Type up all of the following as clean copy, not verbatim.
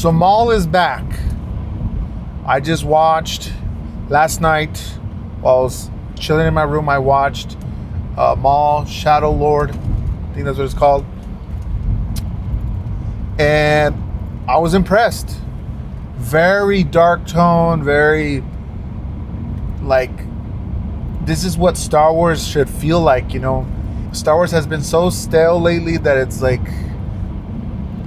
So Maul is back. I just watched last night while I was chilling in my room. I watched Maul, Shadow Lord. I think that's what it's called. And I was impressed. Very dark tone, very like, this is what Star Wars should feel like, you know. Star Wars has been so stale lately that it's like,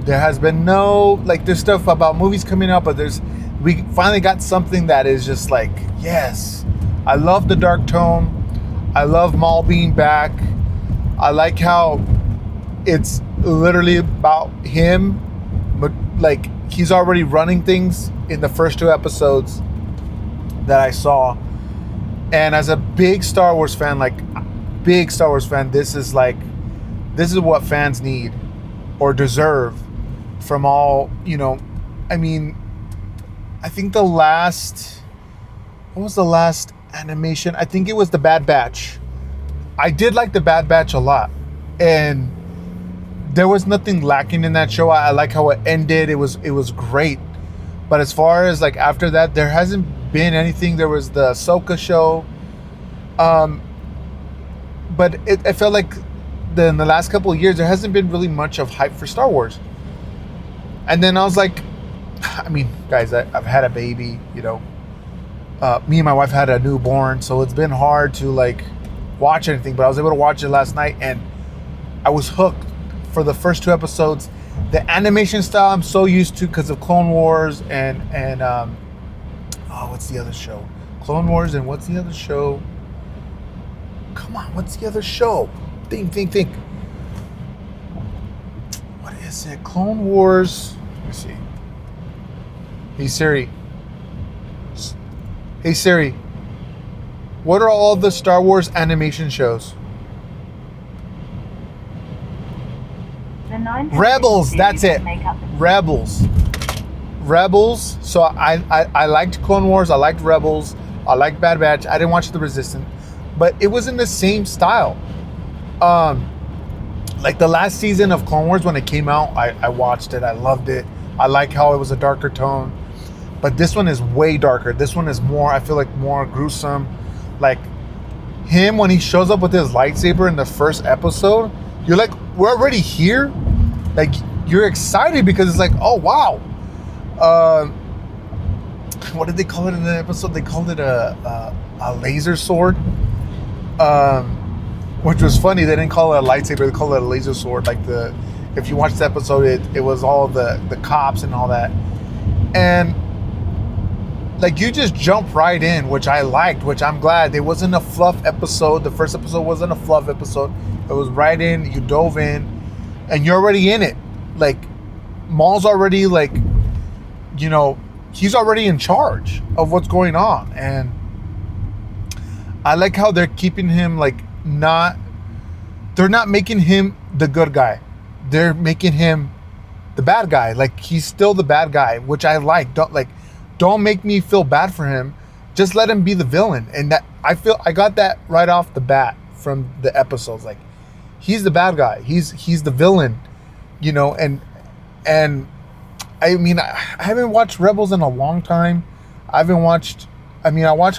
there has been no, like, there's stuff about movies coming out, but we finally got something that is just like, yes. I love the dark tone. I love Maul being back. I like how it's literally about him, but like, he's already running things in the first 2 episodes that I saw. And as a big Star Wars fan, this is what fans need or deserve from all, you know. I mean, I think what was the last animation? I think it was The Bad Batch. I did like The Bad Batch a lot. And there was nothing lacking in that show. I like how it ended. It was great. But as far as like after that, there hasn't been anything. There was the Ahsoka show. But it felt like in the last couple of years, there hasn't been really much of hype for Star Wars. And then I was like, I mean, guys, I've had a baby, you know. Me and my wife had a newborn, so it's been hard to like watch anything. But I was able to watch it last night, and I was hooked for the first 2 episodes. The animation style I'm so used to because of Clone Wars and what's the other show? Clone Wars and what's the other show? Come on, what's the other show? Think. What is it? Clone Wars. Let me see. Hey Siri. What are all the Star Wars animation shows? Rebels, that's it. Rebels. So I liked Clone Wars. I liked Rebels. I liked Bad Batch. I didn't watch The Resistance, but it was in the same style. Like the last season of Clone Wars when it came out, I watched it. I loved it. I like how it was a darker tone, but this one is way darker. This one is more, I feel like, more gruesome. Like him when he shows up with his lightsaber in the first episode, you're like, we're already here. Like, you're excited because it's like, oh wow. What did they call it in the episode? They called it a laser sword. Which was funny. They didn't call it a lightsaber. They called it a laser sword. Like if you watch the episode, it was all the cops and all that. And like, you just jump right in, which I liked, which I'm glad. It wasn't a fluff episode. The first episode wasn't a fluff episode. It was right in. You dove in, and you're already in it. Like, Maul's already, like, you know, he's already in charge of what's going on. And I like how they're keeping him, like, they're not making him the good guy. They're making him the bad guy. Like, he's still the bad guy, which I like. Don't make me feel bad for him. Just let him be the villain. And that, I got that right off the bat from the episodes. Like, he's the bad guy. He's the villain, you know. And I mean, I haven't watched Rebels in a long time. I watched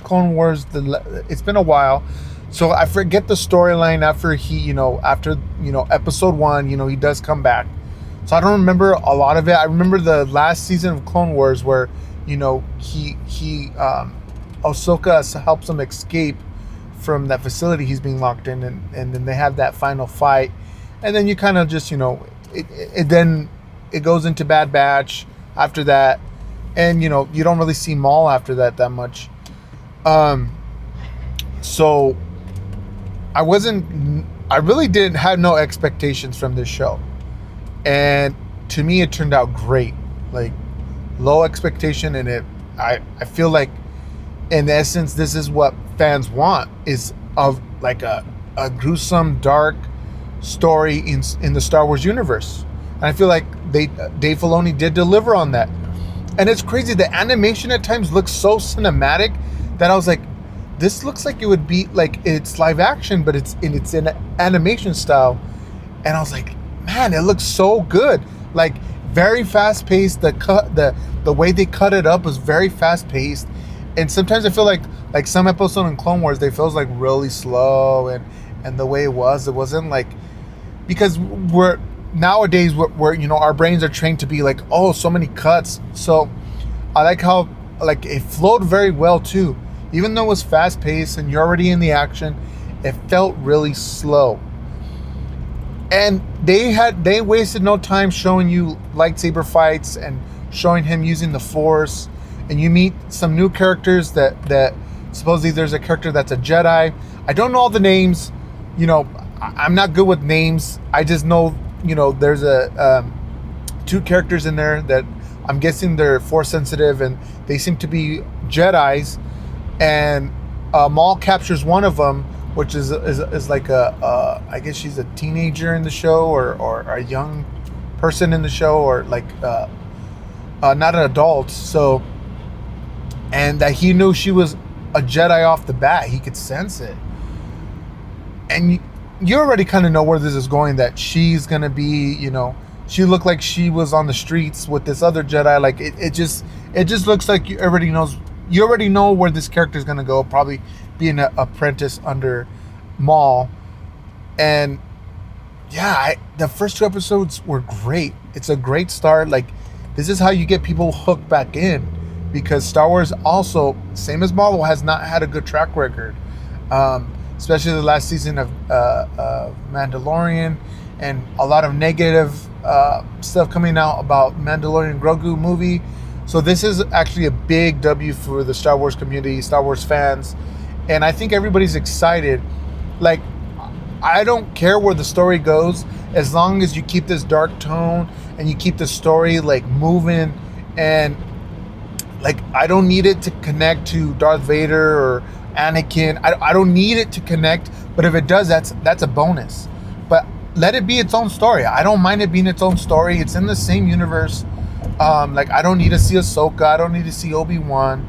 Clone Wars. It's been a while, so I forget the storyline after episode 1. You know, he does come back, so I don't remember a lot of it. I remember the last season of Clone Wars where, you know, Ahsoka helps him escape from that facility he's being locked in, and then they have that final fight, and then you kind of just, you know, then it goes into Bad Batch after that, and, you know, you don't really see Maul after that much. So I really didn't have no expectations from this show, and to me it turned out great. Like, low expectation, and I feel like, in essence, this is what fans want, is of like a gruesome, dark story in the Star Wars universe. And I feel like Dave Filoni did deliver on that. And it's crazy, the animation at times looks so cinematic that I was like, this looks like it would be like, it's live action, but it's in animation style. And I was like, man, it looks so good. Like, very fast paced. The way they cut it up was very fast paced, and sometimes I feel like some episode in Clone Wars they feels like really slow, and the way it wasn't like, because we're nowadays we're you know, our brains are trained to be like, oh, so many cuts. So I like how like it flowed very well too, even though it was fast paced and you're already in the action. It felt really slow. And they wasted no time showing you lightsaber fights and showing him using the Force. And you meet some new characters that supposedly there's a character that's a Jedi. I don't know all the names. You know, I'm not good with names. I just know, you know, there's two characters in there that I'm guessing they're Force sensitive, and they seem to be Jedis. And Maul captures one of them, which is like I guess she's a teenager in the show, or a young person in the show, or like not an adult. So, and that he knew she was a Jedi off the bat. He could sense it, and you already kind of know where this is going. That she's gonna be, you know, she looked like she was on the streets with this other Jedi. Like it just looks like you already know where this character is gonna go. Probably being an apprentice under Maul. And yeah, the first 2 episodes were great. It's a great start. Like, this is how you get people hooked back in, because Star Wars also, same as Marvel, has not had a good track record, especially the last season of Mandalorian, and a lot of negative stuff coming out about Mandalorian Grogu movie. So this is actually a big W for the Star Wars community, Star Wars fans. And I think everybody's excited. Like, I don't care where the story goes, as long as you keep this dark tone and you keep the story like moving. And like, I don't need it to connect to Darth Vader or Anakin. I don't need it to connect, but if it does, that's a bonus. But let it be its own story. I don't mind it being its own story. It's in the same universe. Like, I don't need to see Ahsoka. I don't need to see Obi-Wan.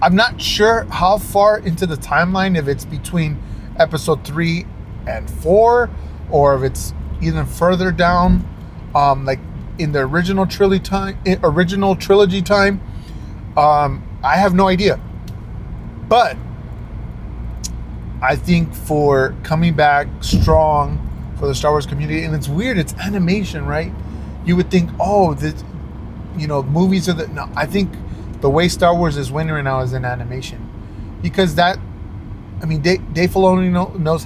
I'm not sure how far into the timeline, if it's between episode 3 and 4, or if it's even further down, like in the original trilogy time. I have no idea. But I think for coming back strong for the Star Wars community, and it's weird, it's animation, right? You would think, oh, this, you know, movies are the... No, I think the way Star Wars is winning right now is in animation, because that, I mean, Dave Filoni knows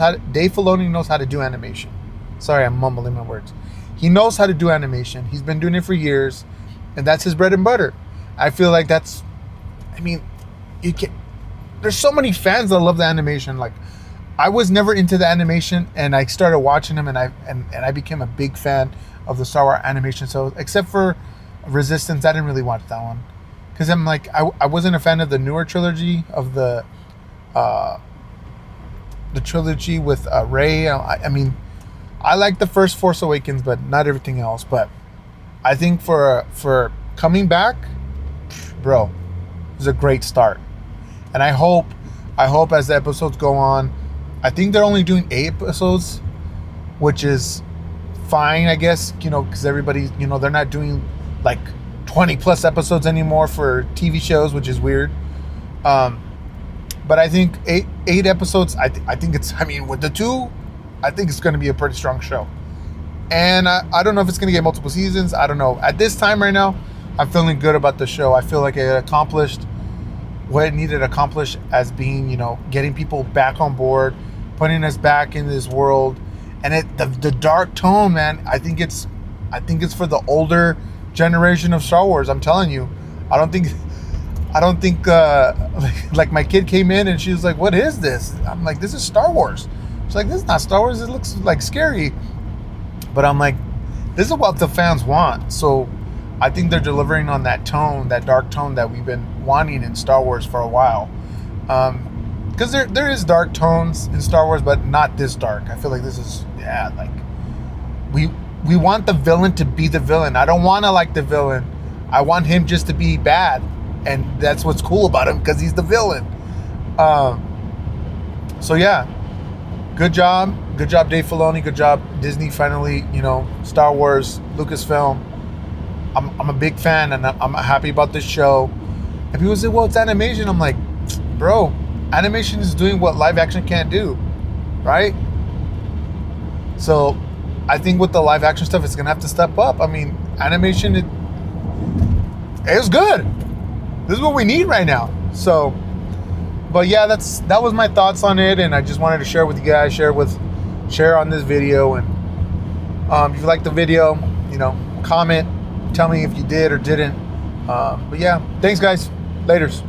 how to do animation. Sorry, I'm mumbling my words. He knows how to do animation. He's been doing it for years, and that's his bread and butter. I feel like that's, I mean, you can. There's so many fans that love the animation. Like, I was never into the animation, and I started watching them, and I became a big fan of the Star Wars animation. So, except for Resistance, I didn't really watch that one, because I'm like, I wasn't a fan of the newer trilogy of the trilogy with Rey. I mean, I like the first Force Awakens, but not everything else. But I think for coming back, bro, it's a great start. And I hope as the episodes go on, I think they're only doing 8 episodes, which is fine, I guess, you know, because everybody, you know, they're not doing like 20 plus episodes anymore for TV shows, which is weird. But I think 8 episodes, I think it's, I mean, with the 2, I think it's going to be a pretty strong show. And I don't know if it's going to get multiple seasons. I don't know. At this time right now, I'm feeling good about the show. I feel like it accomplished what it needed to accomplish, as being, you know, getting people back on board, putting us back in this world. And the dark tone, man, I think it's for the older generation of Star Wars. I'm telling you, I don't think like my kid came in and she was like, what is this? I'm like, this is Star Wars. She's like, this is not Star Wars, it looks like scary. But I'm like, this is what the fans want. So I think they're delivering on that tone, that dark tone that we've been wanting in Star Wars for a while. Because there is dark tones in Star Wars, but not this dark. I feel like this is, yeah, like, we want the villain to be the villain. I don't want to like the villain. I want him just to be bad. And that's what's cool about him, because he's the villain. So yeah, good job, Dave Filoni. Good job, Disney. Finally, Star Wars, Lucasfilm. I'm a big fan, and I'm happy about this show. And people say, well, it's animation. I'm like, bro, animation is doing what live action can't do, right? So I think with the live action stuff, it's going to have to step up. I mean, animation, it's good. This is what we need right now. So, but yeah, that was my thoughts on it. And I just wanted to share with you guys, share on this video. And if you like the video, comment. Tell me if you did or didn't. But yeah, thanks guys. Laters.